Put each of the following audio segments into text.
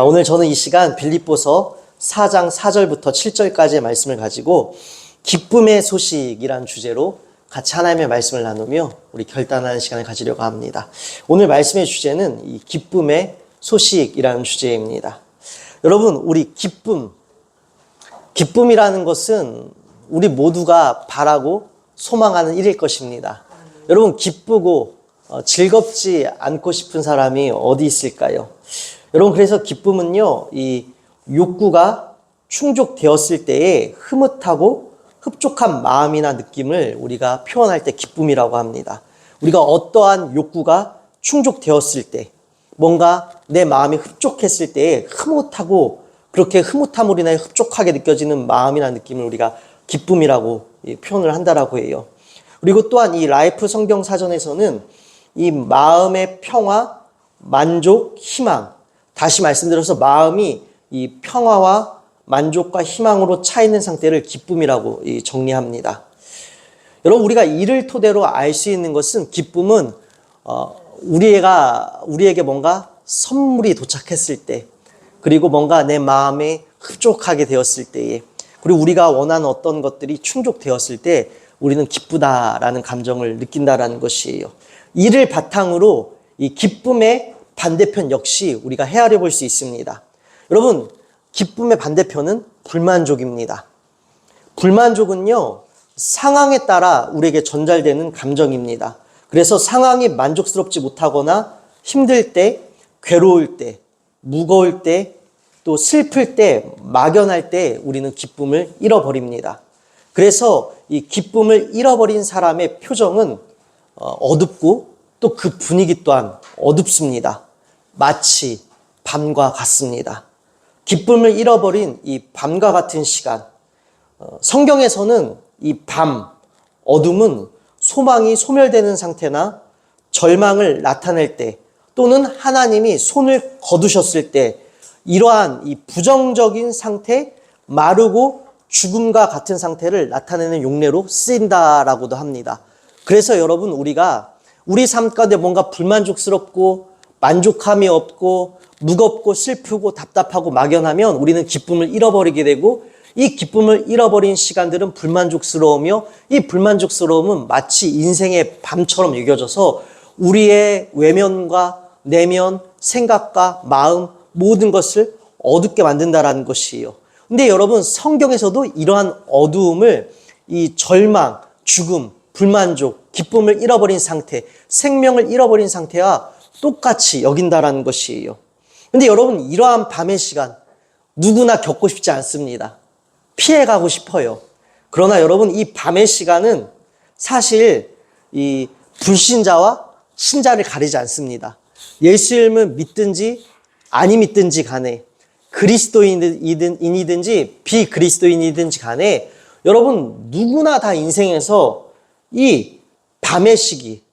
오늘 저는 이 시간 빌립보서 4장 4절부터 7절까지의 말씀을 가지고 기쁨의 소식이란 주제로 같이 하나님의 말씀을 나누며 우리 결단하는 시간을 가지려고 합니다. 오늘 말씀의 주제는 이 기쁨의 소식이라는 주제입니다. 여러분, 우리 기쁨이라는 것은 우리 모두가 바라고 소망하는 일일 것입니다. 여러분, 기쁘고 즐겁지 않고 싶은 사람이 어디 있을까요? 여러분, 그래서 기쁨은요, 이 욕구가 충족되었을 때의 흐뭇하고 흡족한 마음이나 느낌을 우리가 표현할 때 기쁨이라고 합니다. 우리가 어떠한 욕구가 충족되었을 때, 뭔가 내 마음이 흡족했을 때에 흐뭇하고 그렇게 흐뭇함으로 인하여 흡족하게 느껴지는 마음이나 느낌을 우리가 기쁨이라고 표현을 한다라고 해요. 그리고 또한 이 라이프 성경 사전에서는 이 마음의 평화, 만족, 희망, 다시 말씀드려서 마음이 이 평화와 만족과 희망으로 차 있는 상태를 기쁨이라고 정리합니다. 여러분, 우리가 이를 토대로 알 수 있는 것은 기쁨은 우리에게 뭔가 선물이 도착했을 때, 그리고 뭔가 내 마음에 흡족하게 되었을 때에, 그리고 우리가 원하는 어떤 것들이 충족되었을 때 우리는 기쁘다라는 감정을 느낀다라는 것이에요. 이를 바탕으로 이 기쁨의 반대편 역시 우리가 헤아려 볼 수 있습니다. 여러분, 기쁨의 반대편은 불만족입니다. 불만족은요, 상황에 따라 우리에게 전달되는 감정입니다. 그래서 상황이 만족스럽지 못하거나 힘들 때, 괴로울 때, 무거울 때, 또 슬플 때, 막연할 때 우리는 기쁨을 잃어버립니다. 그래서 이 기쁨을 잃어버린 사람의 표정은 어둡고 또 그 분위기 또한 어둡습니다. 마치 밤과 같습니다. 기쁨을 잃어버린 이 밤과 같은 시간, 성경에서는 이 밤, 어둠은 소망이 소멸되는 상태나 절망을 나타낼 때, 또는 하나님이 손을 거두셨을 때, 이러한 이 부정적인 상태, 마르고 죽음과 같은 상태를 나타내는 용례로 쓰인다라고도 합니다. 그래서 여러분, 우리가 우리 삶 가운데 뭔가 불만족스럽고 만족함이 없고 무겁고 슬프고 답답하고 막연하면 우리는 기쁨을 잃어버리게 되고, 이 기쁨을 잃어버린 시간들은 불만족스러우며, 이 불만족스러움은 마치 인생의 밤처럼 여겨져서 우리의 외면과 내면, 생각과 마음 모든 것을 어둡게 만든다라는 것이에요. 근데 여러분, 성경에서도 이러한 어두움을 이 절망, 죽음, 불만족, 기쁨을 잃어버린 상태, 생명을 잃어버린 상태와 똑같이 여긴다라는 것이에요. 근데 여러분, 이러한 밤의 시간 누구나 겪고 싶지 않습니다. 피해가고 싶어요. 그러나 여러분, 이 밤의 시간은 사실 이 불신자와 신자를 가리지 않습니다. 예수님을 믿든지 아니 믿든지 간에, 그리스도인이든지 비그리스도인이든지 간에 여러분 누구나 다 인생에서 이 밤의 시기,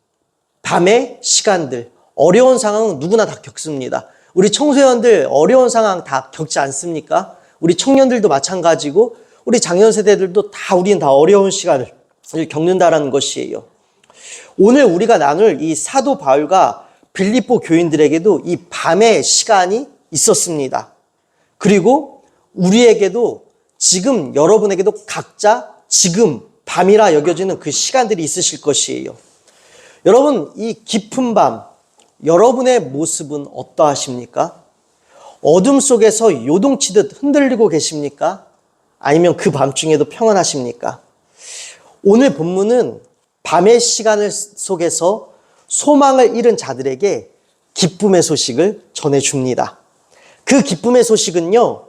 밤의 시간들, 어려운 상황은 누구나 다 겪습니다. 우리 청소년들 어려운 상황 다 겪지 않습니까? 우리 청년들도 마찬가지고 우리 장년 세대들도 우리는 다 어려운 시간을 겪는다라는 것이에요. 오늘 우리가 나눌 이 사도 바울과 빌립보 교인들에게도 이 밤의 시간이 있었습니다. 그리고 우리에게도 지금 여러분에게도 각자 지금 밤이라 여겨지는 그 시간들이 있으실 것이에요. 여러분, 이 깊은 밤, 여러분의 모습은 어떠하십니까? 어둠 속에서 요동치듯 흔들리고 계십니까? 아니면 그 밤중에도 평안하십니까? 오늘 본문은 밤의 시간을 속에서 소망을 잃은 자들에게 기쁨의 소식을 전해줍니다. 그 기쁨의 소식은요,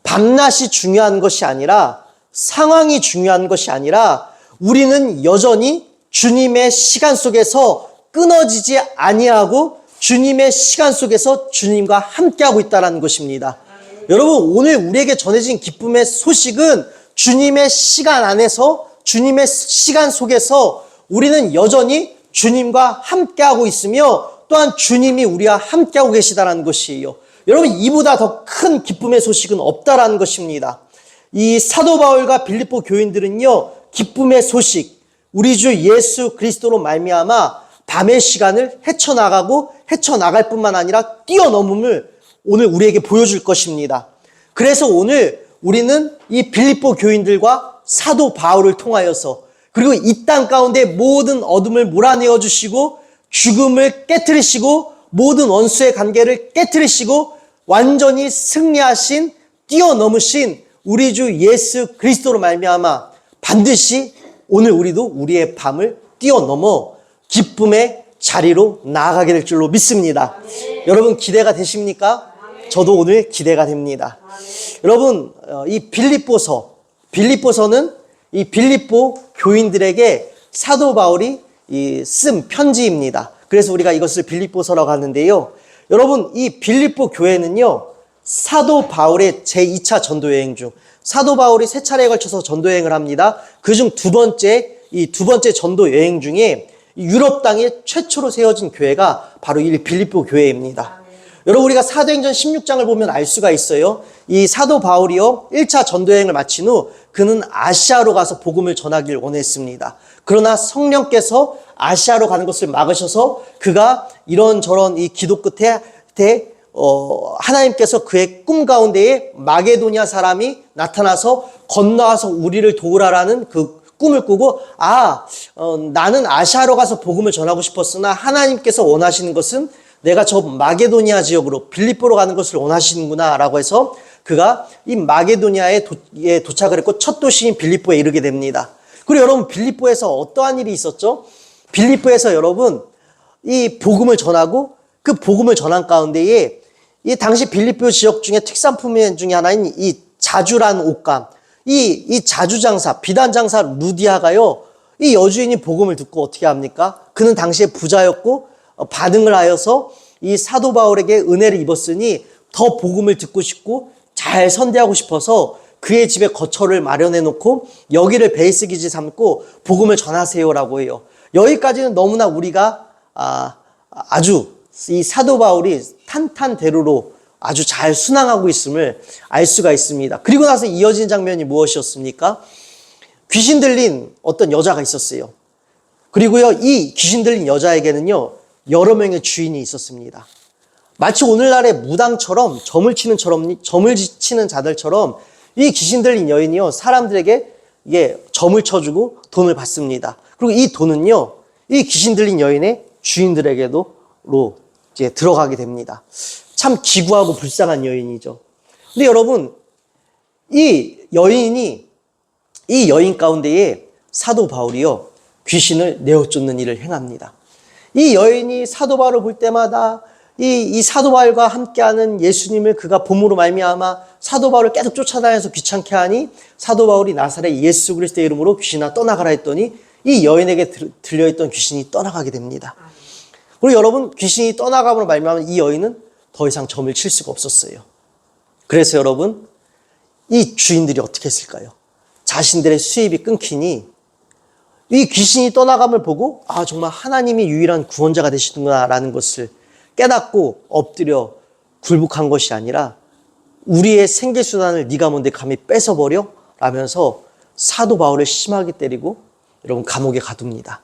밤낮이 중요한 것이 아니라, 상황이 중요한 것이 아니라, 우리는 여전히 주님의 시간 속에서 끊어지지 아니하고 주님의 시간 속에서 주님과 함께하고 있다는 것입니다. 여러분, 오늘 우리에게 전해진 기쁨의 소식은 주님의 시간 안에서, 주님의 시간 속에서 우리는 여전히 주님과 함께하고 있으며, 또한 주님이 우리와 함께하고 계시다는 것이에요. 여러분, 이보다 더 큰 기쁨의 소식은 없다라는 것입니다. 이 사도 바울과 빌립보 교인들은요, 기쁨의 소식, 우리 주 예수 그리스도로 말미암아 밤의 시간을 헤쳐나가고 헤쳐나갈 뿐만 아니라 뛰어넘음을 오늘 우리에게 보여줄 것입니다. 그래서 오늘 우리는 이 빌립보 교인들과 사도 바울을 통하여서 그리고 이 땅 가운데 모든 어둠을 몰아내어 주시고 죽음을 깨트리시고 모든 원수의 관계를 깨트리시고 완전히 승리하신 뛰어넘으신 우리 주 예수 그리스도로 말미암아 반드시 오늘 우리도 우리의 밤을 뛰어넘어 기쁨의 자리로 나아가게 될 줄로 믿습니다. 여러분 기대가 되십니까? 저도 오늘 기대가 됩니다. 여러분 이 빌립보서는 이 빌립보 교인들에게 사도 바울이 쓴 편지입니다. 그래서 우리가 이것을 빌립보서라고 하는데요. 여러분 이 빌립보 교회는요. 사도 바울의 제2차 전도 여행 중 사도 바울이 3차례에 걸쳐서 전도 여행을 합니다. 그중 두 번째 전도 여행 중에 유럽 땅에 최초로 세워진 교회가 바로 이 빌립보 교회입니다. 여러분 우리가 사도행전 16장을 보면 알 수가 있어요. 이 사도 바울이요 1차 전도 여행을 마친 후 그는 아시아로 가서 복음을 전하길 원했습니다. 그러나 성령께서 아시아로 가는 것을 막으셔서 그가 이런저런 이 기도 끝에 하나님께서 그의 꿈 가운데에 마게도니아 사람이 나타나서 건너와서 우리를 도우라라는 그 꿈을 꾸고 나는 아시아로 가서 복음을 전하고 싶었으나 하나님께서 원하시는 것은 내가 저 마게도니아 지역으로 빌립보로 가는 것을 원하시는구나 라고 해서 그가 이 마게도니아에 도착을 했고 첫 도시인 빌립보에 이르게 됩니다. 그리고 여러분 빌립보에서 어떠한 일이 있었죠? 빌립보에서 여러분 이 복음을 전하고 그 복음을 전한 가운데에 이 당시 빌립보 지역 중에 특산품 중에 하나인 이 자주라는 옷감 이 자주장사 비단장사 루디아가요 이 여주인이 복음을 듣고 어떻게 합니까? 그는 당시에 부자였고 반응을 하여서 이 사도 바울에게 은혜를 입었으니 더 복음을 듣고 싶고 잘 선대하고 싶어서 그의 집에 거처를 마련해 놓고 여기를 베이스 기지 삼고 복음을 전하세요라고 해요. 여기까지는 너무나 우리가 아주 이 사도 바울이 탄탄대로로 아주 잘 순항하고 있음을 알 수가 있습니다. 그리고 나서 이어진 장면이 무엇이었습니까? 귀신 들린 어떤 여자가 있었어요. 그리고요, 이 귀신 들린 여자에게는요, 여러 명의 주인이 있었습니다. 마치 오늘날의 무당처럼 점을 치는 자들처럼 이 귀신 들린 여인이요, 사람들에게 점을 쳐주고 돈을 받습니다. 그리고 이 돈은요, 이 귀신 들린 여인의 주인들에게도 이제 들어가게 됩니다. 참 기구하고 불쌍한 여인이죠. 근데 여러분, 이 여인 가운데에 사도 바울이요, 귀신을 내어쫓는 일을 행합니다. 이 여인이 사도 바울을 볼 때마다 이 사도 바울과 함께하는 예수님을 그가 봄으로 말미암아 사도 바울을 계속 쫓아다녀서 귀찮게 하니 사도 바울이 나사렛 예수 그리스도의 이름으로 귀신아 떠나가라 했더니 이 여인에게 들려있던 귀신이 떠나가게 됩니다. 그리고 여러분, 귀신이 떠나감으로 말미암아 이 여인은 더 이상 점을 칠 수가 없었어요. 그래서 여러분, 이 주인들이 어떻게 했을까요? 자신들의 수입이 끊기니 이 귀신이 떠나감을 보고 정말 하나님이 유일한 구원자가 되시는구나라는 것을 깨닫고 엎드려 굴복한 것이 아니라 우리의 생계수단을 네가 뭔데 감히 뺏어버려? 라면서 사도 바울을 심하게 때리고 여러분 감옥에 가둡니다.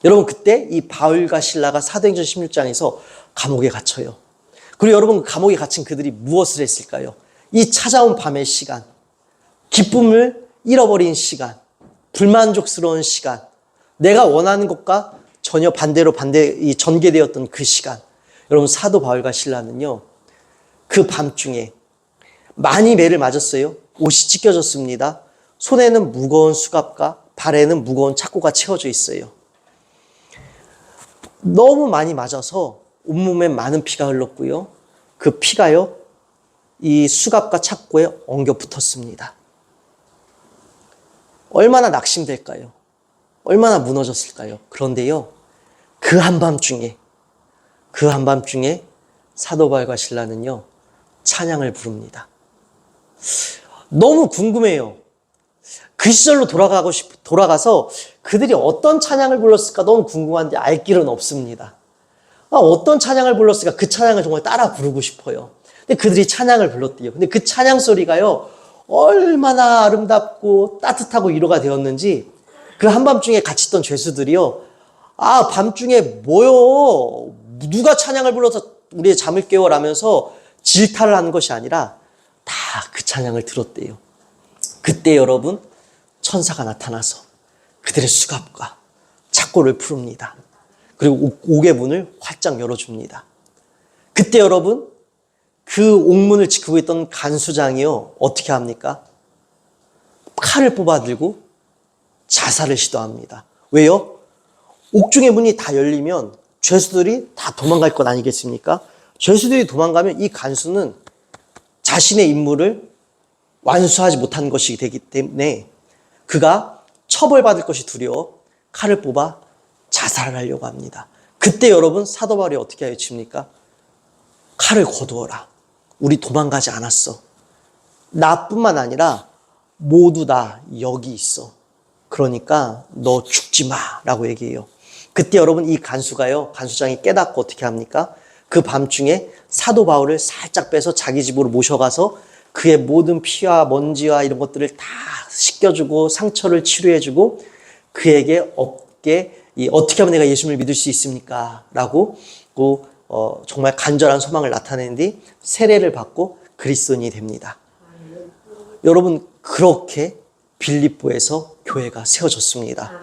여러분 그때 이 바울과 실라가 사도행전 16장에서 감옥에 갇혀요. 그리고 여러분 감옥에 갇힌 그들이 무엇을 했을까요? 이 찾아온 밤의 시간, 기쁨을 잃어버린 시간, 불만족스러운 시간, 내가 원하는 것과 전혀 반대로 전개되었던 그 시간. 여러분 사도 바울과 실라는요, 그 밤중에 많이 매를 맞았어요. 옷이 찢겨졌습니다. 손에는 무거운 수갑과 발에는 무거운 착고가 채워져 있어요. 너무 많이 맞아서 온몸에 많은 피가 흘렀고요. 그 피가요, 이 수갑과 착고에 엉겨 붙었습니다. 얼마나 낙심될까요? 얼마나 무너졌을까요? 그런데요, 그 한밤중에 사도 바울과 실라는요, 찬양을 부릅니다. 너무 궁금해요. 그 시절로 돌아가서 그들이 어떤 찬양을 불렀을까 너무 궁금한데 알 길은 없습니다. 어떤 찬양을 불렀을까? 그 찬양을 정말 따라 부르고 싶어요. 근데 그들이 찬양을 불렀대요. 근데 그 찬양 소리가요, 얼마나 아름답고 따뜻하고 위로가 되었는지 그 한밤중에 같이 있던 죄수들이요, 밤중에 뭐요? 누가 찬양을 불러서 우리의 잠을 깨워라면서 질타를 하는 것이 아니라 다 그 찬양을 들었대요. 그때 여러분 천사가 나타나서 그들의 수갑과 착고를 풀읍니다. 그리고 옥의 문을 활짝 열어줍니다. 그때 여러분 그 옥문을 지키고 있던 간수장이요 어떻게 합니까? 칼을 뽑아 들고 자살을 시도합니다. 왜요? 옥중의 문이 다 열리면 죄수들이 다 도망갈 것 아니겠습니까? 죄수들이 도망가면 이 간수는 자신의 임무를 완수하지 못한 것이 되기 때문에 그가 처벌받을 것이 두려워 칼을 뽑아 자살을 하려고 합니다. 그때 여러분 사도 바울이 어떻게 외칩니까? 칼을 거두어라. 우리 도망가지 않았어. 나뿐만 아니라 모두 다 여기 있어. 그러니까 너 죽지 마라고 얘기해요. 그때 여러분 이 간수장이 깨닫고 어떻게 합니까? 그 밤중에 사도 바울을 살짝 빼서 자기 집으로 모셔가서 그의 모든 피와 먼지와 이런 것들을 다 씻겨주고 상처를 치료해주고 그에게 어떻게 하면 내가 예수님을 믿을 수 있습니까? 라고 정말 간절한 소망을 나타낸 뒤 세례를 받고 그리스도인이 됩니다. 여러분 그렇게 빌립보에서 교회가 세워졌습니다.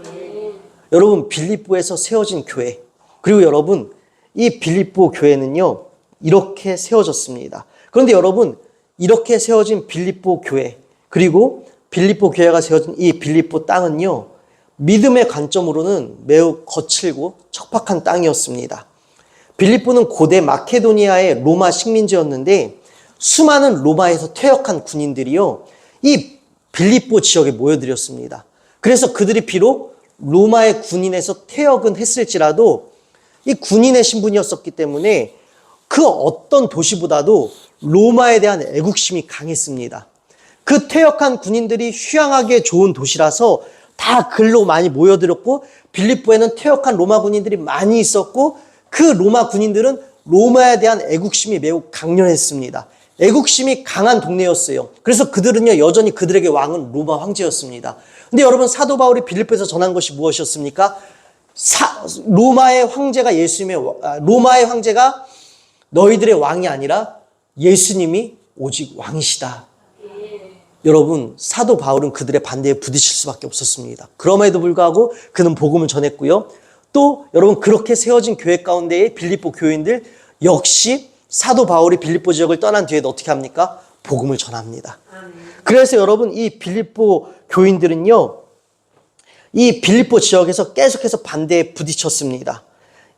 여러분 빌립보에서 세워진 교회 그리고 여러분 이 빌립보 교회는요 이렇게 세워졌습니다. 그런데 여러분 이렇게 세워진 빌립보 교회 그리고 빌립보 교회가 세워진 이 빌립보 땅은요 믿음의 관점으로는 매우 거칠고 척박한 땅이었습니다. 빌립보는 고대 마케도니아의 로마 식민지였는데 수많은 로마에서 퇴역한 군인들이요 이 빌립보 지역에 모여들었습니다. 그래서 그들이 비록 로마의 군인에서 퇴역은 했을지라도 이 군인의 신분이었었기 때문에 그 어떤 도시보다도 로마에 대한 애국심이 강했습니다. 그 퇴역한 군인들이 휴양하기에 좋은 도시라서 다 글로 많이 모여들었고 빌립보에는 퇴역한 로마 군인들이 많이 있었고 그 로마 군인들은 로마에 대한 애국심이 매우 강렬했습니다. 애국심이 강한 동네였어요. 그래서 그들은요 여전히 그들에게 왕은 로마 황제였습니다. 근데 여러분 사도 바울이 빌립보에서 전한 것이 무엇이었습니까? 로마의 황제가 너희들의 왕이 아니라 예수님이 오직 왕이시다. 여러분 사도 바울은 그들의 반대에 부딪힐 수밖에 없었습니다. 그럼에도 불구하고 그는 복음을 전했고요. 또 여러분 그렇게 세워진 교회 가운데의 빌립보 교인들 역시 사도 바울이 빌립보 지역을 떠난 뒤에도 어떻게 합니까? 복음을 전합니다. 그래서 여러분 이 빌립보 교인들은요 이 빌립보 지역에서 계속해서 반대에 부딪혔습니다.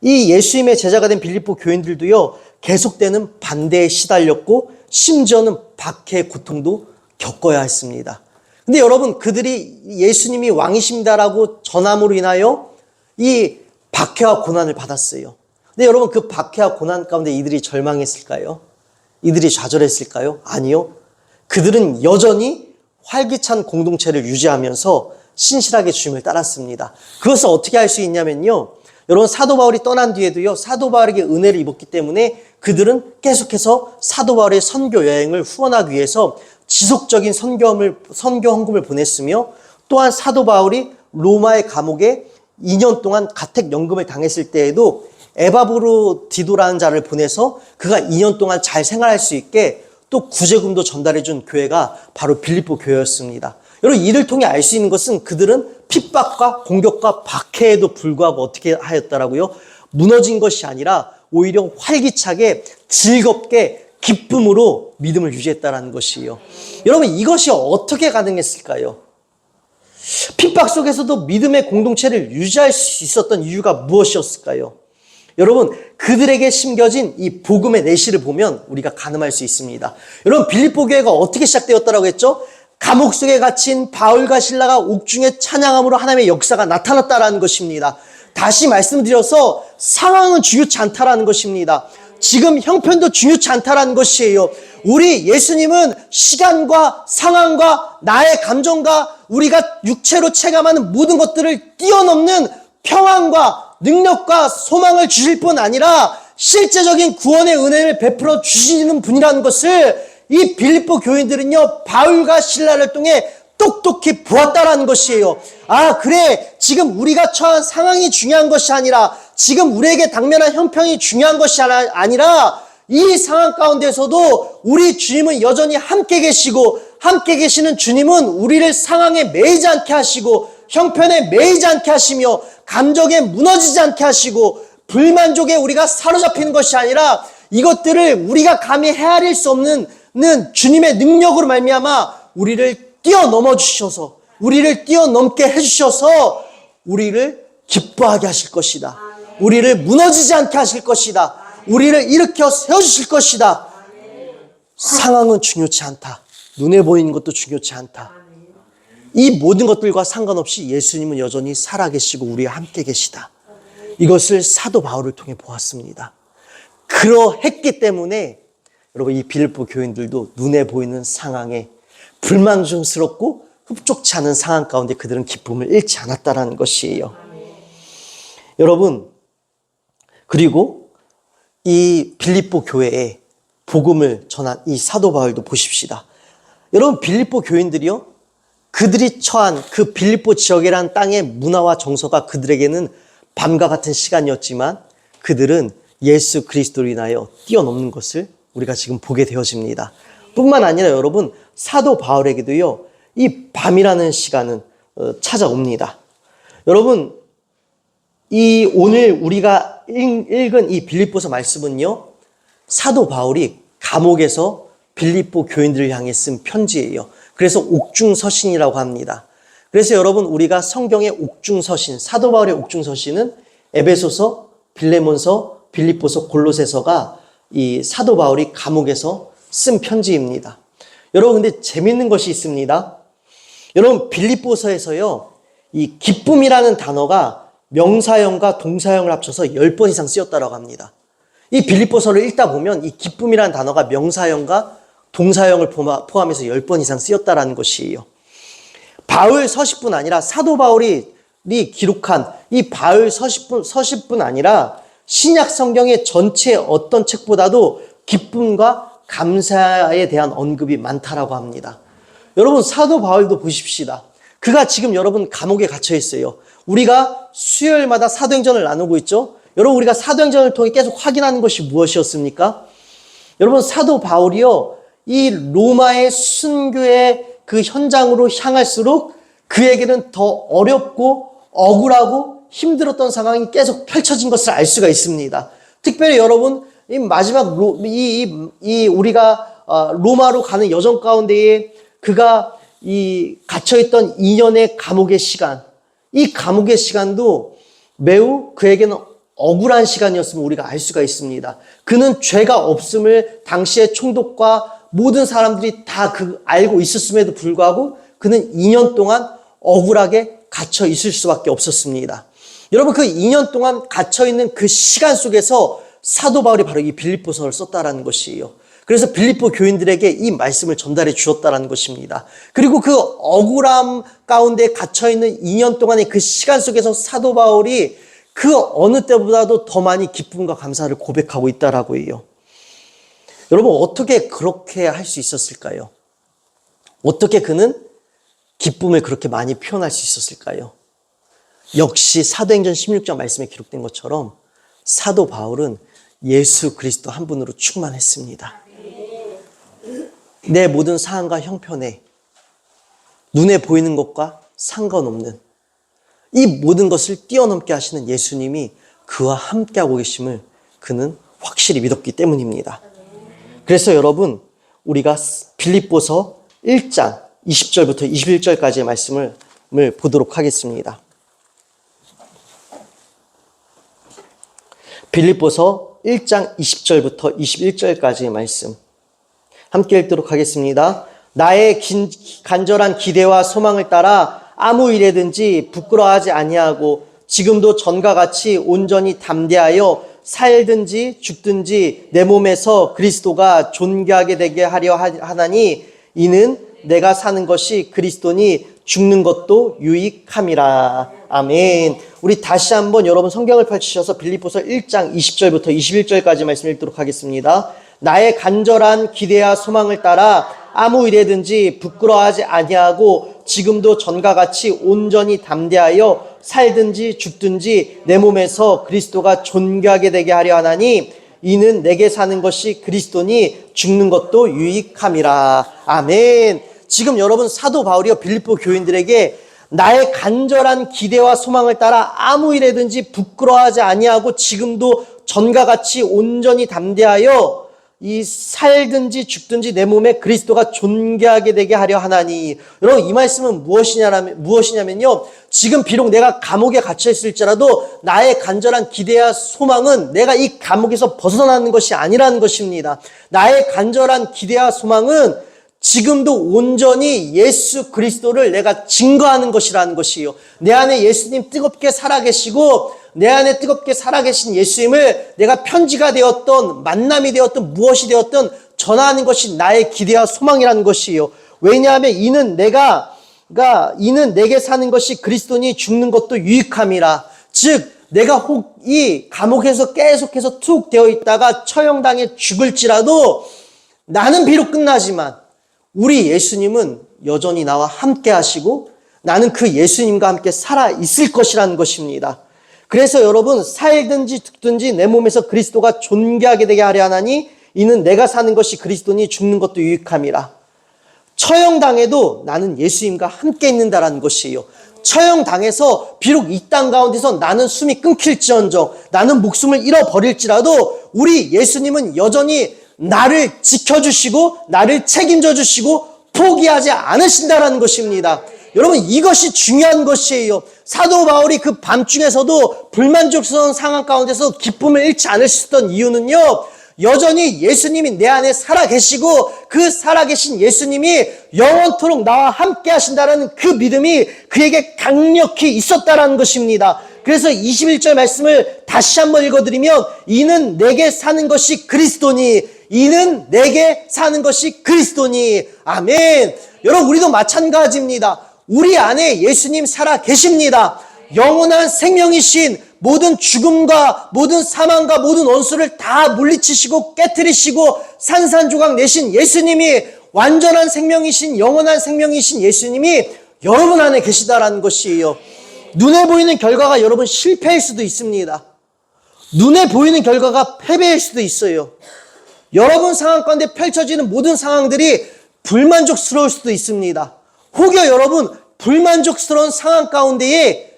이 예수님의 제자가 된 빌립보 교인들도요 계속되는 반대에 시달렸고 심지어는 박해의 고통도 겪어야 했습니다. 근데 여러분 그들이 예수님이 왕이십니다라고 전함으로 인하여 이 박해와 고난을 받았어요. 근데 여러분 그 박해와 고난 가운데 이들이 절망했을까요? 이들이 좌절했을까요? 아니요. 그들은 여전히 활기찬 공동체를 유지하면서 신실하게 주님을 따랐습니다. 그것을 어떻게 할 수 있냐면요. 여러분 사도 바울이 떠난 뒤에도요. 사도 바울에게 은혜를 입었기 때문에 그들은 계속해서 사도 바울의 선교 여행을 후원하기 위해서 지속적인 선교 헌금을 보냈으며 또한 사도 바울이 로마의 감옥에 2년 동안 가택연금을 당했을 때에도 에바브로디도라는 자를 보내서 그가 2년 동안 잘 생활할 수 있게 또 구제금도 전달해 준 교회가 바로 빌립보 교회였습니다. 여러분 이를 통해 알 수 있는 것은 그들은 핍박과 공격과 박해에도 불구하고 어떻게 하였다라고요? 무너진 것이 아니라 오히려 활기차게 즐겁게 기쁨으로 믿음을 유지했다라는 것이에요. 여러분 이것이 어떻게 가능했을까요? 핍박 속에서도 믿음의 공동체를 유지할 수 있었던 이유가 무엇이었을까요? 여러분 그들에게 심겨진 이 복음의 내실을 보면 우리가 가늠할 수 있습니다. 여러분 빌립보 교회가 어떻게 시작되었다라고 했죠? 감옥 속에 갇힌 바울과 실라가 옥중에 찬양함으로 하나님의 역사가 나타났다라는 것입니다. 다시 말씀드려서 상황은 중요치 않다라는 것입니다. 지금 형편도 중요치 않다라는 것이에요. 우리 예수님은 시간과 상황과 나의 감정과 우리가 육체로 체감하는 모든 것들을 뛰어넘는 평안과 능력과 소망을 주실 뿐 아니라 실제적인 구원의 은혜를 베풀어 주시는 분이라는 것을 이 빌립보 교인들은요 바울과 실라를 통해 똑똑히 보았다라는 것이에요. 아 그래 지금 우리가 처한 상황이 중요한 것이 아니라 지금 우리에게 당면한 형편이 중요한 것이 아니라 이 상황 가운데서도 우리 주님은 여전히 함께 계시고, 함께 계시는 주님은 우리를 상황에 매이지 않게 하시고, 형편에 매이지 않게 하시며, 감정에 무너지지 않게 하시고, 불만족에 우리가 사로잡히는 것이 아니라 이것들을 우리가 감히 헤아릴 수 없는 주님의 능력으로 말미암아 우리를 뛰어넘어 주셔서, 우리를 뛰어넘게 해주셔서 우리를 기뻐하게 하실 것이다. 우리를 무너지지 않게 하실 것이다. 우리를 일으켜 세워주실 것이다. 상황은 중요치 않다. 눈에 보이는 것도 중요치 않다. 이 모든 것들과 상관없이 예수님은 여전히 살아계시고 우리와 함께 계시다. 이것을 사도 바울을 통해 보았습니다. 그러했기 때문에 여러분, 이 빌립보 교인들도 눈에 보이는 상황에 불만족스럽고 흡족치 않은 상황 가운데 그들은 기쁨을 잃지 않았다라는 것이에요. 여러분, 그리고 이 빌립보 교회에 복음을 전한 이 사도 바울도 보십시다. 여러분, 빌립보 교인들이요, 그들이 처한 그 빌립보 지역이라는 땅의 문화와 정서가 그들에게는 밤과 같은 시간이었지만 그들은 예수 그리스도로 인하여 뛰어넘는 것을 우리가 지금 보게 되어집니다. 뿐만 아니라 여러분, 사도 바울에게도요, 이 밤이라는 시간은 찾아옵니다. 여러분, 이 오늘 우리가 읽은 이 빌립보서 말씀은요, 사도 바울이 감옥에서 빌립보 교인들을 향해 쓴 편지예요. 그래서 옥중서신이라고 합니다. 그래서 여러분, 우리가 성경의 옥중서신, 사도 바울의 옥중서신은 에베소서, 빌레몬서, 빌립보서, 골로새서가 이 사도 바울이 감옥에서 쓴 편지입니다. 여러분, 근데 재밌는 것이 있습니다. 여러분, 빌립보서에서요, 이 기쁨이라는 단어가 명사형과 동사형을 합쳐서 10번 이상 쓰였다고 합니다. 이 빌립보서를 읽다 보면 이 기쁨이라는 단어가 명사형과 동사형을 포함해서 10번 이상 쓰였다라는 것이에요. 바울 서신뿐 아니라 사도 바울이 기록한 이 바울 서신뿐 아니라 신약 성경의 전체 어떤 책보다도 기쁨과 감사에 대한 언급이 많다라고 합니다. 여러분, 사도 바울도 보십시다. 그가 지금 여러분 감옥에 갇혀 있어요. 우리가 수요일마다 사도행전을 나누고 있죠. 여러분, 우리가 사도행전을 통해 계속 확인하는 것이 무엇이었습니까? 여러분, 사도 바울이요, 이 로마의 순교의 그 현장으로 향할수록 그에게는 더 어렵고 억울하고 힘들었던 상황이 계속 펼쳐진 것을 알 수가 있습니다. 특별히 여러분, 이 마지막 우리가 로마로 가는 여정 가운데에 그가 이 갇혀있던 2년의 감옥의 시간, 이 감옥의 시간도 매우 그에게는 억울한 시간이었음을 우리가 알 수가 있습니다. 그는 죄가 없음을 당시의 총독과 모든 사람들이 다 알고 있었음에도 불구하고 그는 2년 동안 억울하게 갇혀 있을 수밖에 없었습니다. 여러분, 그 2년 동안 갇혀 있는 그 시간 속에서 사도 바울이 바로 이 빌립보서를 썼다라는 것이에요. 그래서 빌립보 교인들에게 이 말씀을 전달해 주었다라는 것입니다. 그리고 그 억울함 가운데 갇혀 있는 2년 동안의 그 시간 속에서 사도 바울이 그 어느 때보다도 더 많이 기쁨과 감사를 고백하고 있다라고 해요. 여러분, 어떻게 그렇게 할 수 있었을까요? 어떻게 그는 기쁨을 그렇게 많이 표현할 수 있었을까요? 역시 사도행전 16장 말씀에 기록된 것처럼 사도 바울은 예수 그리스도 한 분으로 충만했습니다. 내 모든 상황과 형편에 눈에 보이는 것과 상관없는 이 모든 것을 뛰어넘게 하시는 예수님이 그와 함께하고 계심을 그는 확실히 믿었기 때문입니다. 그래서 여러분, 우리가 빌립보서 1장 20절부터 21절까지의 말씀을 보도록 하겠습니다. 빌립보서 1장 20절부터 21절까지의 말씀 함께 읽도록 하겠습니다. 나의 간절한 기대와 소망을 따라 아무 일에든지 부끄러워하지 아니하고 지금도 전과 같이 온전히 담대하여 살든지 죽든지 내 몸에서 그리스도가 존귀하게 되게 하려 하나니 이는 내가 사는 것이 그리스도니 죽는 것도 유익함이라. 아멘. 우리 다시 한번 여러분 성경을 펼치셔서 빌립보서 1장 20절부터 21절까지 말씀 읽도록 하겠습니다. 나의 간절한 기대와 소망을 따라 아무 일에든지 부끄러워하지 아니하고 지금도 전과 같이 온전히 담대하여 살든지 죽든지 내 몸에서 그리스도가 존귀하게 되게 하려 하나니 이는 내게 사는 것이 그리스도니 죽는 것도 유익함이라. 아멘. 지금 여러분 사도 바울이요 빌립보 교인들에게 나의 간절한 기대와 소망을 따라 아무 일에든지 부끄러워하지 아니하고 지금도 전과 같이 온전히 담대하여 이 살든지 죽든지 내 몸에 그리스도가 존귀하게 되게 하려 하나니. 여러분 이 말씀은 무엇이냐면요, 지금 비록 내가 감옥에 갇혀 있을지라도 나의 간절한 기대와 소망은 내가 이 감옥에서 벗어나는 것이 아니라는 것입니다. 나의 간절한 기대와 소망은 지금도 온전히 예수 그리스도를 내가 증거하는 것이라는 것이요, 내 안에 예수님 뜨겁게 살아계시고 내 안에 뜨겁게 살아계신 예수님을 내가 편지가 되었던 만남이 되었던 무엇이 되었던 전하는 것이 나의 기대와 소망이라는 것이요. 왜냐하면 이는 내게 사는 것이 그리스도니 죽는 것도 유익함이라. 즉 내가 이 감옥에서 계속해서 툭 되어 있다가 처형당해 죽을지라도 나는 비록 끝나지만 우리 예수님은 여전히 나와 함께 하시고 나는 그 예수님과 함께 살아 있을 것이라는 것입니다. 그래서 여러분 살든지 죽든지 내 몸에서 그리스도가 존귀하게 되게 하려 하나니 이는 내가 사는 것이 그리스도니 죽는 것도 유익함이라. 처형당해도 나는 예수님과 함께 있는다라는 것이에요. 처형당해서 비록 이 땅 가운데서 나는 숨이 끊길지언정 나는 목숨을 잃어버릴지라도 우리 예수님은 여전히 나를 지켜주시고 나를 책임져 주시고 포기하지 않으신다라는 것입니다. 여러분 이것이 중요한 것이에요. 사도 바울이 그 밤중에서도 불만족스러운 상황 가운데서 기쁨을 잃지 않으셨던 이유는요, 여전히 예수님이 내 안에 살아계시고 그 살아계신 예수님이 영원토록 나와 함께 하신다는 그 믿음이 그에게 강력히 있었다라는 것입니다. 그래서 21절 말씀을 다시 한번 읽어드리면 이는 내게 사는 것이 그리스도니 이는 내게 사는 것이 그리스도니. 아멘. 여러분 우리도 마찬가지입니다. 우리 안에 예수님 살아 계십니다. 영원한 생명이신 모든 죽음과 모든 사망과 모든 원수를 다 물리치시고 깨트리시고 산산조각 내신 예수님이, 완전한 생명이신 영원한 생명이신 예수님이 여러분 안에 계시다라는 것이에요. 눈에 보이는 결과가 여러분 실패일 수도 있습니다. 눈에 보이는 결과가 패배일 수도 있어요. 여러분 상황 가운데 펼쳐지는 모든 상황들이 불만족스러울 수도 있습니다. 혹여 여러분 불만족스러운 상황 가운데에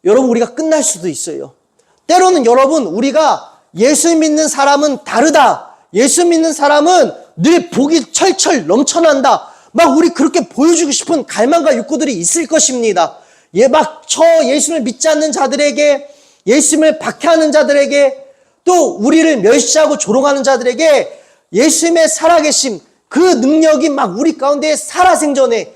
여러분 우리가 끝날 수도 있어요. 때로는 여러분 우리가 예수 믿는 사람은 다르다, 예수 믿는 사람은 늘 복이 철철 넘쳐난다, 막 우리 그렇게 보여주고 싶은 갈망과 욕구들이 있을 것입니다. 예수님을 믿지 않는 자들에게, 예수님을 박해하는 자들에게, 또 우리를 멸시하고 조롱하는 자들에게 예수님의 살아계심, 그 능력이 막 우리 가운데 살아생전에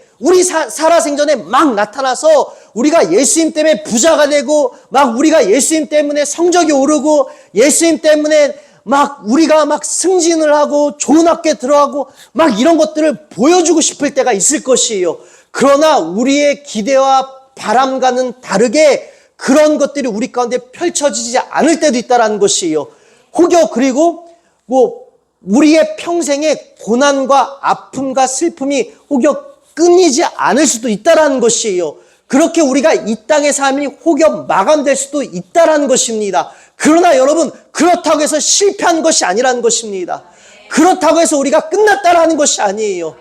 막 나타나서 우리가 예수님 때문에 부자가 되고 막 우리가 예수님 때문에 성적이 오르고 예수님 때문에 막 우리가 막 승진을 하고 좋은 학교에 들어가고 막 이런 것들을 보여주고 싶을 때가 있을 것이에요. 그러나 우리의 기대와 바람과는 다르게 그런 것들이 우리 가운데 펼쳐지지 않을 때도 있다는 것이에요. 혹여 그리고 우리의 평생의 고난과 아픔과 슬픔이 혹여 끊이지 않을 수도 있다는 것이에요. 그렇게 우리가 이 땅의 삶이 혹여 마감될 수도 있다는 것입니다. 그러나 여러분 그렇다고 해서 실패한 것이 아니라는 것입니다. 그렇다고 해서 우리가 끝났다라는 것이 아니에요.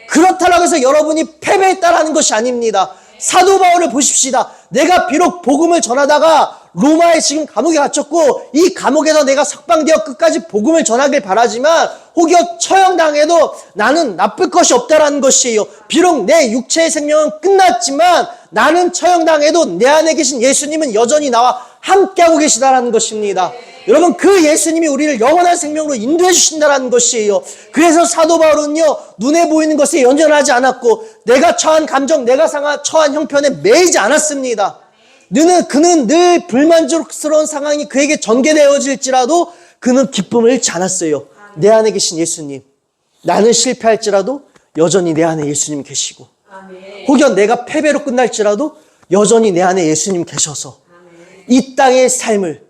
그렇다고 해서 여러분이 패배했다라는 것이 아닙니다. 사도 바울을 보십시다. 내가 비록 복음을 전하다가 로마에 지금 감옥에 갇혔고 이 감옥에서 내가 석방되어 끝까지 복음을 전하길 바라지만 혹여 처형당해도 나는 나쁠 것이 없다라는 것이에요. 비록 내 육체의 생명은 끝났지만 나는 처형당해도 내 안에 계신 예수님은 여전히 나와 함께하고 계시다라는 것입니다. 여러분 그 예수님이 우리를 영원한 생명으로 인도해 주신다는 것이에요. 그래서 사도 바울은요, 눈에 보이는 것에 연연하지 않았고 내가 처한 감정, 내가 처한 형편에 매이지 않았습니다. 그는 늘 불만족스러운 상황이 그에게 전개되어질지라도 그는 기쁨을 잃지 않았어요. 내 안에 계신 예수님, 나는 실패할지라도 여전히 내 안에 예수님 계시고, 혹여 내가 패배로 끝날지라도 여전히 내 안에 예수님 계셔서 이 땅의 삶을,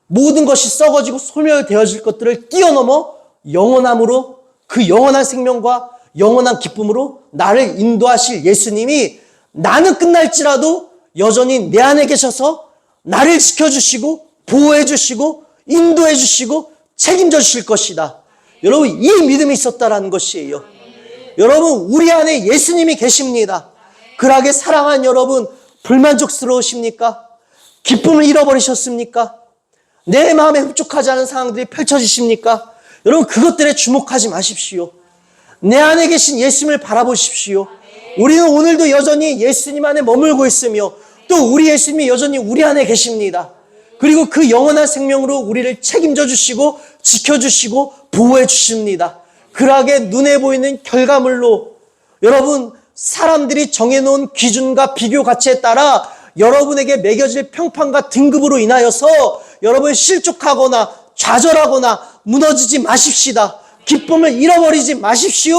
모든 것이 썩어지고 소멸되어질 것들을 뛰어넘어 영원함으로, 그 영원한 생명과 영원한 기쁨으로 나를 인도하실 예수님이 나는 끝날지라도 여전히 내 안에 계셔서 나를 지켜주시고 보호해주시고 인도해주시고 책임져 주실 것이다. 여러분, 이 믿음이 있었다라는 것이에요. 여러분, 우리 안에 예수님이 계십니다. 그러하게 사랑한 여러분, 불만족스러우십니까? 기쁨을 잃어버리셨습니까? 내 마음에 흡족하지 않은 상황들이 펼쳐지십니까? 여러분, 그것들에 주목하지 마십시오. 내 안에 계신 예수님을 바라보십시오. 우리는 오늘도 여전히 예수님 안에 머물고 있으며 또 우리 예수님이 여전히 우리 안에 계십니다. 그리고 그 영원한 생명으로 우리를 책임져 주시고 지켜주시고 보호해 주십니다. 그러하게 눈에 보이는 결과물로 여러분, 사람들이 정해놓은 기준과 비교 가치에 따라 여러분에게 매겨질 평판과 등급으로 인하여서 여러분 실족하거나 좌절하거나 무너지지 마십시다. 기쁨을 잃어버리지 마십시오.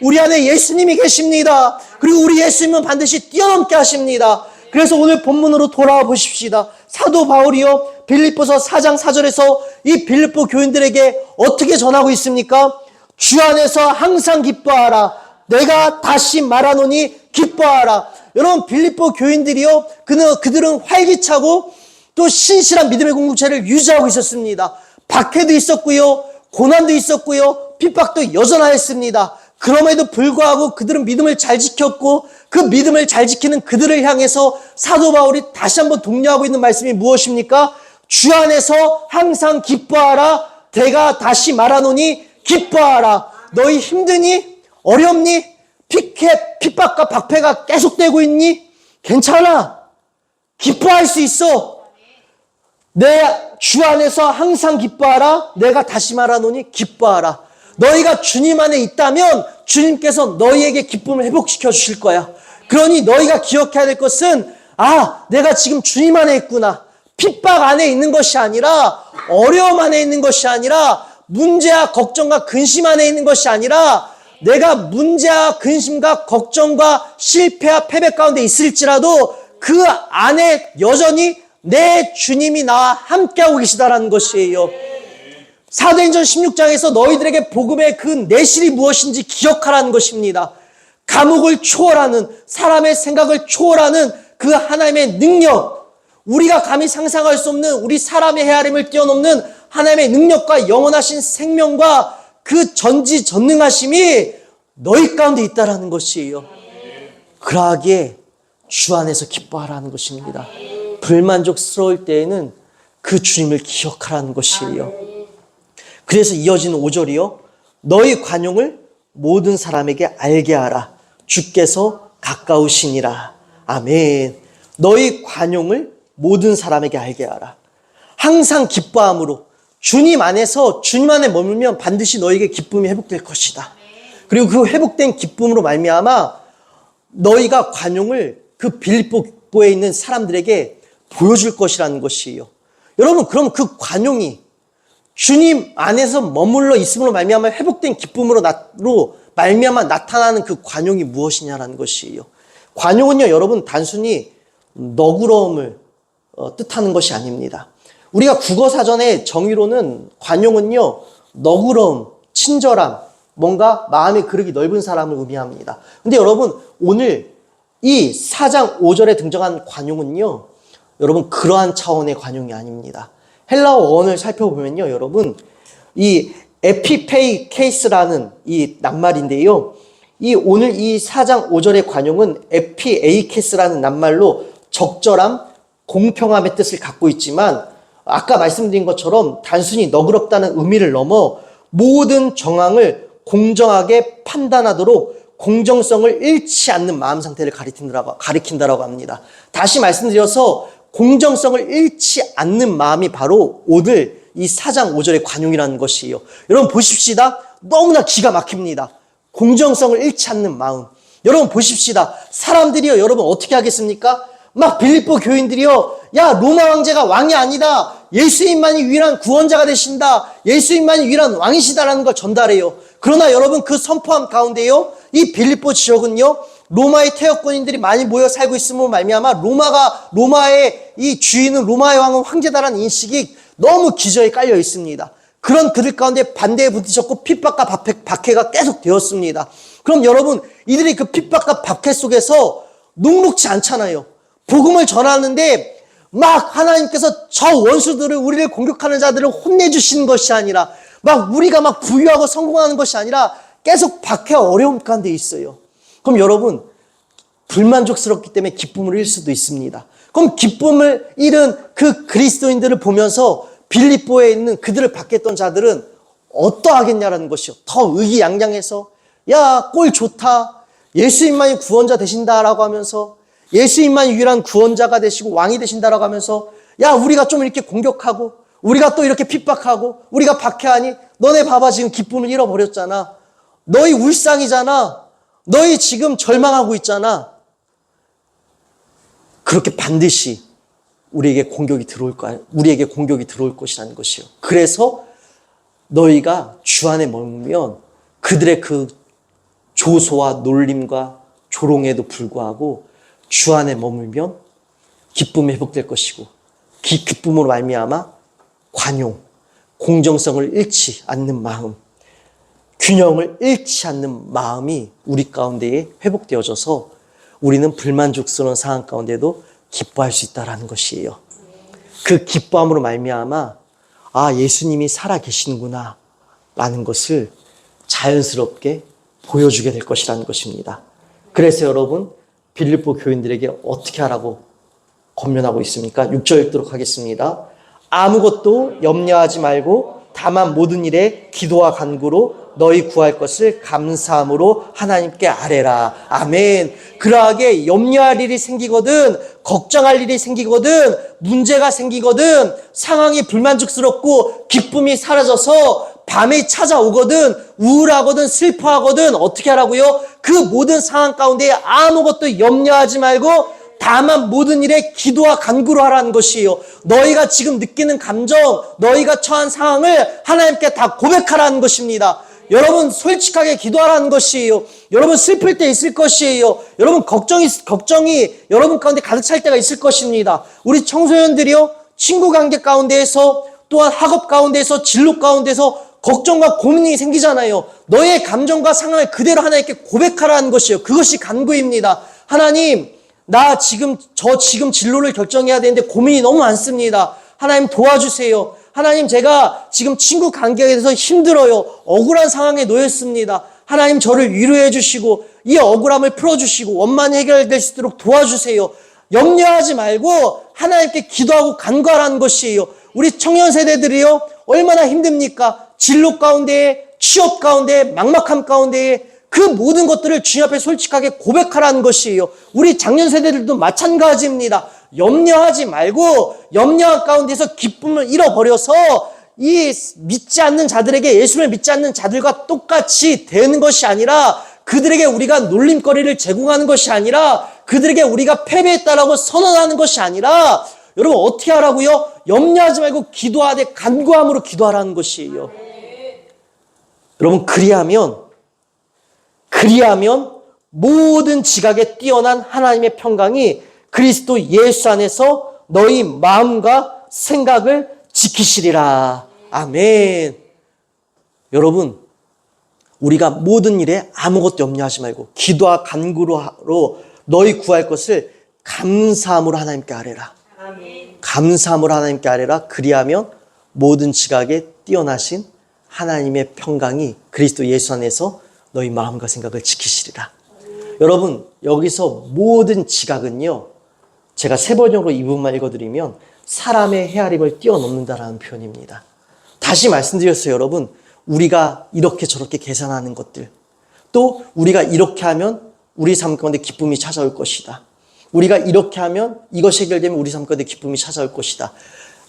우리 안에 예수님이 계십니다. 그리고 우리 예수님은 반드시 뛰어넘게 하십니다. 그래서 오늘 본문으로 돌아와 보십시다. 사도 바울이요, 빌립보서 4장 4절에서 이 빌립보 교인들에게 어떻게 전하고 있습니까? 주 안에서 항상 기뻐하라. 내가 다시 말하노니 기뻐하라. 여러분, 빌립보 교인들이요, 그들은 활기차고 또 신실한 믿음의 공동체를 유지하고 있었습니다. 박해도 있었고요, 고난도 있었고요, 핍박도 여전하였습니다. 그럼에도 불구하고 그들은 믿음을 잘 지켰고, 그 믿음을 잘 지키는 그들을 향해서 사도 바울이 다시 한번 독려하고 있는 말씀이 무엇입니까? 주 안에서 항상 기뻐하라. 내가 다시 말하노니 기뻐하라. 너희 힘드니? 어렵니? 핍박과 박해가 계속되고 있니? 괜찮아. 기뻐할 수 있어. 내 주 안에서 항상 기뻐하라. 내가 다시 말하노니 기뻐하라. 너희가 주님 안에 있다면 주님께서 너희에게 기쁨을 회복시켜 주실 거야. 그러니 너희가 기억해야 될 것은, 내가 지금 주님 안에 있구나. 핍박 안에 있는 것이 아니라, 어려움 안에 있는 것이 아니라, 문제와 걱정과 근심 안에 있는 것이 아니라, 내가 문제와 근심과 걱정과 실패와 패배 가운데 있을지라도 그 안에 여전히 내 주님이 나와 함께하고 계시다라는 것이에요. 사도행전 16장에서 너희들에게 복음의 그 내실이 무엇인지 기억하라는 것입니다. 감옥을 초월하는, 사람의 생각을 초월하는 그 하나님의 능력, 우리가 감히 상상할 수 없는 우리 사람의 헤아림을 뛰어넘는 하나님의 능력과 영원하신 생명과 그 전지전능하심이 너희 가운데 있다라는 것이에요. 그러하기에 주 안에서 기뻐하라는 것입니다. 불만족스러울 때에는 그 주님을 기억하라는 것이에요. 그래서 이어지는 5절이요. 너희 관용을 모든 사람에게 알게 하라. 주께서 가까우시니라. 아멘. 너희 관용을 모든 사람에게 알게 하라. 항상 기뻐함으로 주님 안에서 주님 안에 머물면 반드시 너에게 기쁨이 회복될 것이다. 그리고 그 회복된 기쁨으로 말미암아 너희가 관용을 그 빌립보에 있는 사람들에게 보여줄 것이라는 것이에요. 여러분, 그럼 그 관용이 주님 안에서 머물러 있음으로 말미암아 회복된 기쁨으로 말미암아 나타나는 그 관용이 무엇이냐라는 것이에요. 관용은요, 여러분, 단순히 너그러움을 뜻하는 것이 아닙니다. 우리가 국어사전의 정의로는 관용은요, 너그러움, 친절함, 뭔가 마음의 그릇이 넓은 사람을 의미합니다. 근데 여러분, 오늘 이 4장 5절에 등장한 관용은요, 여러분, 그러한 차원의 관용이 아닙니다. 헬라어 원을 살펴보면요, 여러분, 이 에피페이 케이스라는 이 낱말인데요, 오늘 이 4장 5절의 관용은 에피에이케스라는 낱말로 적절함, 공평함의 뜻을 갖고 있지만, 아까 말씀드린 것처럼 단순히 너그럽다는 의미를 넘어 모든 정황을 공정하게 판단하도록 공정성을 잃지 않는 마음 상태를 가리킨다라고 합니다. 다시 말씀드려서 공정성을 잃지 않는 마음이 바로 오늘 이 4장 5절의 관용이라는 것이에요. 여러분 보십시다. 너무나 기가 막힙니다. 공정성을 잃지 않는 마음. 여러분 보십시다. 사람들이요, 여러분 어떻게 하겠습니까? 막 빌립보 교인들이요, 야, 로마 황제가 왕이 아니다. 예수님만이 유일한 구원자가 되신다. 예수님만이 유일한 왕이시다라는 걸 전달해요. 그러나 여러분, 그 선포함 가운데요, 이 빌립보 지역은요, 로마의 태역권인들이 많이 모여 살고 있음으로 말미암아 로마의 이 주인은, 로마의 왕은 황제다라는 인식이 너무 기저에 깔려 있습니다. 그런 그들 가운데 반대에 부딪혔고 핍박과 박해가 계속 되었습니다. 그럼 여러분, 이들이 그 핍박과 박해 속에서 녹록지 않잖아요. 복음을 전하는데 막 하나님께서 저 원수들을, 우리를 공격하는 자들을 혼내주시는 것이 아니라, 막 우리가 막 부유하고 성공하는 것이 아니라 계속 박해와 어려움 가운데 있어요. 그럼 여러분, 불만족스럽기 때문에 기쁨을 잃을 수도 있습니다. 그럼 기쁨을 잃은 그 그리스도인들을 보면서 빌립보에 있는 그들을 박했던 자들은 어떠하겠냐라는 것이요. 더 의기양양해서, 야, 꼴 좋다. 예수님만이 구원자 되신다라고 하면서, 예수님만이 유일한 구원자가 되시고 왕이 되신다라고 하면서, 야, 우리가 좀 이렇게 공격하고, 우리가 또 이렇게 핍박하고, 우리가 박해하니, 너네 봐봐, 지금 기쁨을 잃어버렸잖아. 너희 울상이잖아. 너희 지금 절망하고 있잖아. 그렇게 반드시 우리에게 공격이 들어올 것이라는 것이요. 그래서 너희가 주 안에 머물면 그들의 그 조소와 놀림과 조롱에도 불구하고 주 안에 머물면 기쁨이 회복될 것이고, 기쁨으로 말미암아 관용, 공정성을 잃지 않는 마음, 균형을 잃지 않는 마음이 우리 가운데에 회복되어져서 우리는 불만족스러운 상황 가운데도 기뻐할 수 있다는 것이에요. 그 기뻐함으로 말미암아 아, 예수님이 살아계시는구나 라는 것을 자연스럽게 보여주게 될 것이라는 것입니다. 그래서 여러분, 빌립보 교인들에게 어떻게 하라고 권면하고 있습니까? 6절 읽도록 하겠습니다. 아무것도 염려하지 말고 다만 모든 일에 기도와 간구로 너희 구할 것을 감사함으로 하나님께 아뢰라. 아멘. 그러하게 염려할 일이 생기거든, 걱정할 일이 생기거든, 문제가 생기거든, 상황이 불만족스럽고 기쁨이 사라져서 밤에 찾아오거든, 우울하거든, 슬퍼하거든, 어떻게 하라고요? 그 모든 상황 가운데 아무것도 염려하지 말고 다만 모든 일에 기도와 간구로 하라는 것이에요. 너희가 지금 느끼는 감정, 너희가 처한 상황을 하나님께 다 고백하라는 것입니다. 여러분, 솔직하게 기도하라는 것이에요. 여러분, 슬플 때 있을 것이에요. 여러분, 걱정이 여러분 가운데 가득 찰 때가 있을 것입니다. 우리 청소년들이요, 친구 관계 가운데에서, 또한 학업 가운데에서, 진로 가운데서 걱정과 고민이 생기잖아요. 너의 감정과 상황을 그대로 하나님께 고백하라는 것이에요. 그것이 간구입니다. 하나님, 저 지금 진로를 결정해야 되는데 고민이 너무 많습니다. 하나님 도와주세요. 하나님, 제가 지금 친구 관계에 대해서 힘들어요. 억울한 상황에 놓였습니다. 하나님, 저를 위로해 주시고 이 억울함을 풀어주시고 원만히 해결될 수 있도록 도와주세요. 염려하지 말고 하나님께 기도하고 간구하라는 것이에요. 우리 청년 세대들이요, 얼마나 힘듭니까? 진로 가운데, 취업 가운데, 막막함 가운데 그 모든 것들을 주님 앞에 솔직하게 고백하라는 것이에요. 우리 장년 세대들도 마찬가지입니다. 염려하지 말고 염려한 가운데서 기쁨을 잃어버려서 이 믿지 않는 자들에게, 예수를 믿지 않는 자들과 똑같이 되는 것이 아니라, 그들에게 우리가 놀림거리를 제공하는 것이 아니라, 그들에게 우리가 패배했다라고 선언하는 것이 아니라, 여러분 어떻게 하라고요? 염려하지 말고 기도하되 간구함으로 기도하라는 것이에요. 여러분, 그리하면 모든 지각에 뛰어난 하나님의 평강이 그리스도 예수 안에서 너희 마음과 생각을 지키시리라. 아멘. 여러분, 우리가 모든 일에 아무것도 염려하지 말고 기도와 간구로 너희 구할 것을 감사함으로 하나님께 아뢰라. 아멘. 감사함으로 하나님께 아뢰라. 그리하면 모든 지각에 뛰어나신 하나님의 평강이 그리스도 예수 안에서 너희 마음과 생각을 지키시리라. 여러분, 여기서 모든 지각은요, 제가 세 번역으로 이 부분만 읽어드리면 사람의 헤아림을 뛰어넘는다라는 표현입니다. 다시 말씀드렸어요, 여러분. 우리가 이렇게 저렇게 계산하는 것들, 또 우리가 이렇게 하면 우리 삶 가운데 기쁨이 찾아올 것이다. 우리가 이렇게 하면 이것이 해결되면 우리 삶 가운데 기쁨이 찾아올 것이다.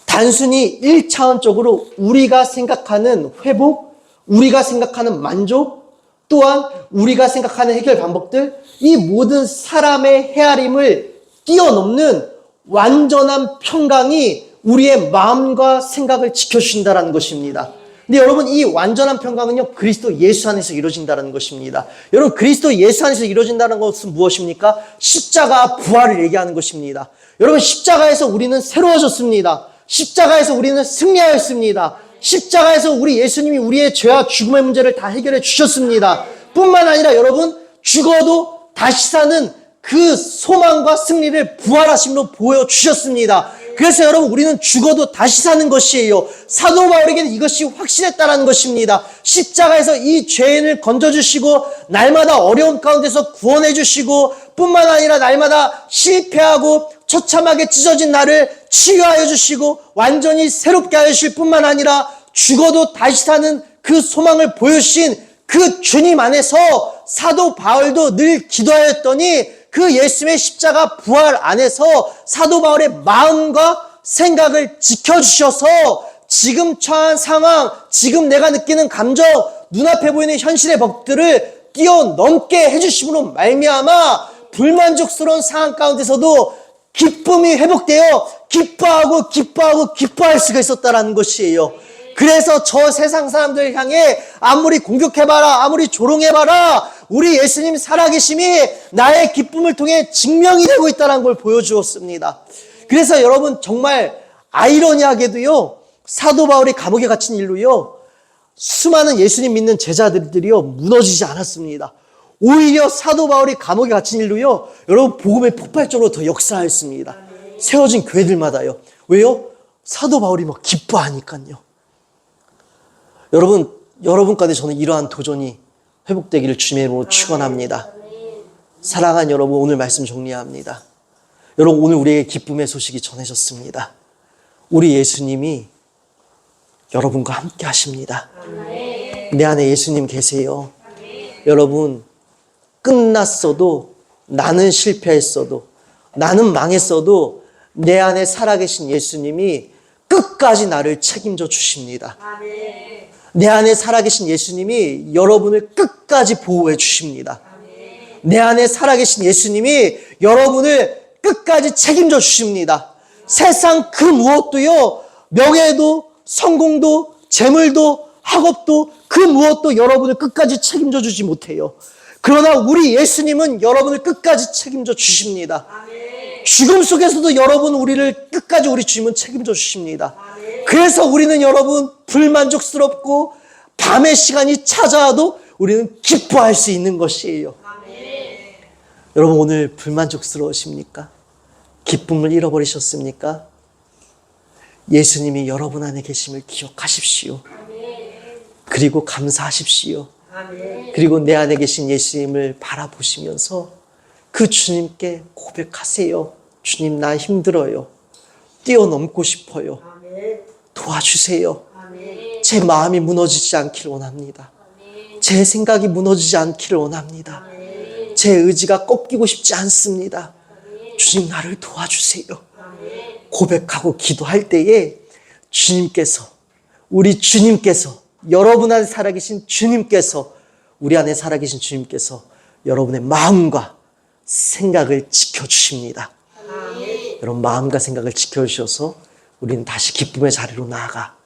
단순히 1차원적으로 우리가 생각하는 회복, 우리가 생각하는 만족, 또한 우리가 생각하는 해결 방법들, 이 모든 사람의 헤아림을 뛰어넘는 완전한 평강이 우리의 마음과 생각을 지켜주신다는 것입니다. 근데 여러분, 이 완전한 평강은요, 그리스도 예수 안에서 이루어진다는 것입니다. 여러분, 그리스도 예수 안에서 이루어진다는 것은 무엇입니까? 십자가 부활을 얘기하는 것입니다. 여러분, 십자가에서 우리는 새로워졌습니다. 십자가에서 우리는 승리하였습니다. 십자가에서 우리 예수님이 우리의 죄와 죽음의 문제를 다 해결해 주셨습니다. 뿐만 아니라 여러분, 죽어도 다시 사는 그 소망과 승리를 부활하심으로 보여주셨습니다. 그래서 여러분 우리는 죽어도 다시 사는 것이에요. 사도 바울에게는 이것이 확실했다는 것입니다. 십자가에서 이 죄인을 건져주시고 날마다 어려운 가운데서 구원해 주시고 뿐만 아니라 날마다 실패하고 처참하게 찢어진 나를 치유하여 주시고 완전히 새롭게 하여 주실 뿐만 아니라 죽어도 다시 사는 그 소망을 보여주신 그 주님 안에서 사도 바울도 늘 기도하였더니 그 예수님의 십자가 부활 안에서 사도 바울의 마음과 생각을 지켜주셔서 지금 처한 상황, 지금 내가 느끼는 감정, 눈앞에 보이는 현실의 벽들을 뛰어넘게 해주심으로 말미암아 불만족스러운 상황 가운데서도 기쁨이 회복되어 기뻐할 수가 있었다라는 것이에요. 그래서 저 세상 사람들 향해 아무리 공격해봐라, 아무리 조롱해봐라, 우리 예수님 살아계심이 나의 기쁨을 통해 증명이 되고 있다는 걸 보여주었습니다. 그래서 여러분 정말 아이러니하게도요, 사도 바울이 감옥에 갇힌 일로요, 수많은 예수님 믿는 제자들이요 무너지지 않았습니다. 오히려 사도 바울이 감옥에 갇힌 일로요, 여러분 복음의 폭발적으로 더 역사했습니다. 세워진 교회들마다요. 왜요? 사도 바울이 막 기뻐하니까요. 여러분 가운데 저는 이러한 도전이 회복되기를 주님의 이름으로 축원합니다. 사랑하는 여러분, 오늘 말씀 정리합니다. 여러분, 오늘 우리에게 기쁨의 소식이 전해졌습니다. 우리 예수님이 여러분과 함께 하십니다. 내 안에 예수님 계세요. 여러분, 끝났어도, 나는 실패했어도, 나는 망했어도 내 안에 살아계신 예수님이 끝까지 나를 책임져 주십니다. 내 안에 살아계신 예수님이 여러분을 끝까지 보호해 주십니다. 내 안에 살아계신 예수님이 여러분을 끝까지 책임져 주십니다. 세상 그 무엇도요, 명예도, 성공도, 재물도, 학업도, 그 무엇도 여러분을 끝까지 책임져 주지 못해요. 그러나 우리 예수님은 여러분을 끝까지 책임져 주십니다. 죽음 속에서도 여러분 우리를 끝까지 우리 주님은 책임져 주십니다. 그래서 우리는 여러분 불만족스럽고 밤의 시간이 찾아와도 우리는 기뻐할 수 있는 것이에요. 여러분 오늘 불만족스러우십니까? 기쁨을 잃어버리셨습니까? 예수님이 여러분 안에 계심을 기억하십시오. 그리고 감사하십시오. 그리고 내 안에 계신 예수님을 바라보시면서 그 주님께 고백하세요. 주님, 나 힘들어요. 뛰어넘고 싶어요. 도와주세요. 제 마음이 무너지지 않기를 원합니다. 제 생각이 무너지지 않기를 원합니다. 제 의지가 꺾이고 싶지 않습니다. 주님, 나를 도와주세요. 고백하고 기도할 때에 주님께서, 우리 주님께서, 여러분 안에 살아계신 주님께서, 우리 안에 살아계신 주님께서 여러분의 마음과 생각을 지켜주십니다. 여러분 마음과 생각을 지켜주셔서 우리는 다시 기쁨의 자리로 나아가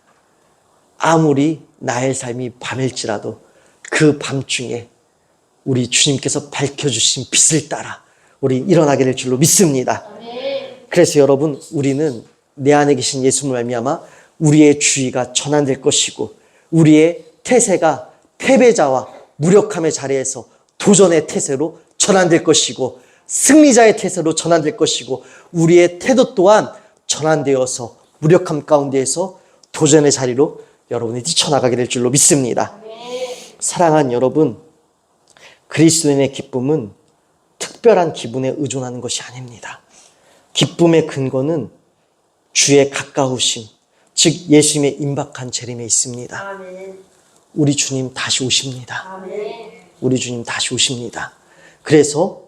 아무리 나의 삶이 밤일지라도 그 밤중에 우리 주님께서 밝혀주신 빛을 따라 우리 일어나게 될 줄로 믿습니다. 그래서 여러분 우리는 내 안에 계신 예수님을 말미암아 우리의 주의가 전환될 것이고 우리의 태세가 패배자와 무력함의 자리에서 도전의 태세로 전환될 것이고 승리자의 태세로 전환될 것이고 우리의 태도 또한 전환되어서 무력함 가운데에서 도전의 자리로 여러분이 뛰쳐나가게 될 줄로 믿습니다. 사랑하는 여러분, 그리스도인의 기쁨은 특별한 기분에 의존하는 것이 아닙니다. 기쁨의 근거는 주의 가까우심, 즉 예수님의 임박한 재림에 있습니다. 우리 주님 다시 오십니다. 우리 주님 다시 오십니다. 그래서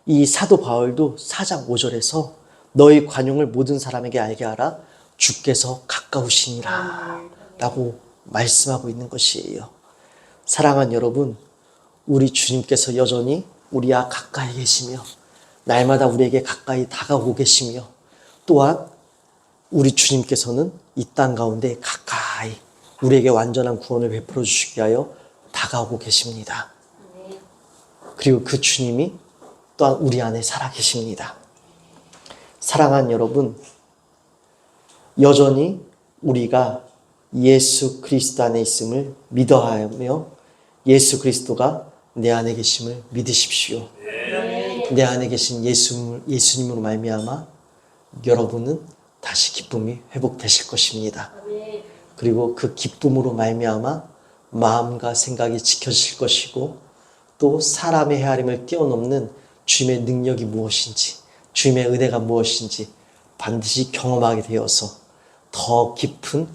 이 사도 바울도 4장 5절에서 너희 관용을 모든 사람에게 알게 하라. 주께서 가까우시니라 라고 말씀하고 있는 것이에요. 사랑하는 여러분, 우리 주님께서 여전히 우리와 가까이 계시며 날마다 우리에게 가까이 다가오고 계시며 또한 우리 주님께서는 이 땅 가운데 가까이 우리에게 완전한 구원을 베풀어 주시기 위하여 다가오고 계십니다. 그리고 그 주님이 또한 우리 안에 살아계십니다. 사랑하는 여러분, 여전히 우리가 예수 그리스도 안에 있음을 믿어하며 예수 그리스도가 내 안에 계심을 믿으십시오. 내 안에 계신 예수님으로 말미암아 여러분은 다시 기쁨이 회복되실 것입니다. 그리고 그 기쁨으로 말미암아 마음과 생각이 지켜질 것이고 또 사람의 헤아림을 뛰어넘는 주님의 능력이 무엇인지 주님의 은혜가 무엇인지 반드시 경험하게 되어서 더 깊은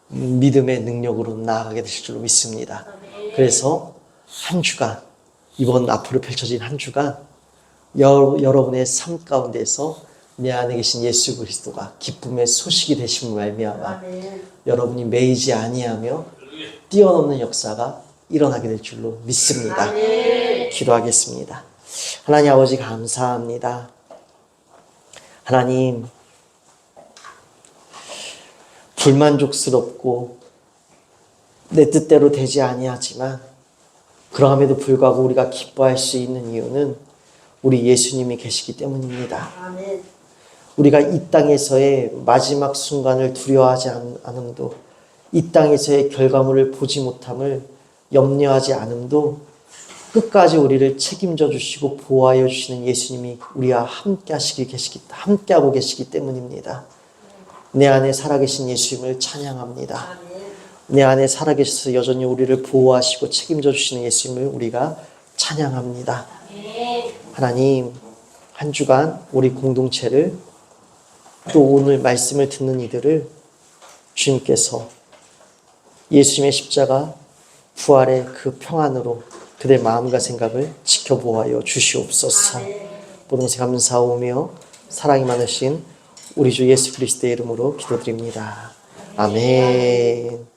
믿음의 능력으로 나아가게 되실 줄로 믿습니다. 그래서 한 주간 이번 앞으로 펼쳐진 한 주간 여러분의 삶 가운데서 내 안에 계신 예수 그리스도가 기쁨의 소식이 되심을 말미암아 여러분이 매이지 아니하며 뛰어넘는 역사가 일어나게 될 줄로 믿습니다. 기도하겠습니다. 하나님 아버지 감사합니다. 하나님 불만족스럽고 내 뜻대로 되지 아니하지만 그러함에도 불구하고 우리가 기뻐할 수 있는 이유는 우리 예수님이 계시기 때문입니다. 우리가 이 땅에서의 마지막 순간을 두려워하지 않음도 이 땅에서의 결과물을 보지 못함을 염려하지 않음도 끝까지 우리를 책임져 주시고 보호하여 주시는 예수님이 우리와 함께하고 계시기 때문입니다. 내 안에 살아계신 예수님을 찬양합니다. 내 안에 살아계셔서 여전히 우리를 보호하시고 책임져 주시는 예수님을 우리가 찬양합니다. 하나님, 한 주간 우리 공동체를 또 오늘 말씀을 듣는 이들을 주님께서 예수님의 십자가 부활의 그 평안으로 그들의 마음과 생각을 지켜보아여 주시옵소서. 모든 것에 감사하오며 사랑이 많으신 우리 주 예수 그리스도의 이름으로 기도드립니다. 아멘.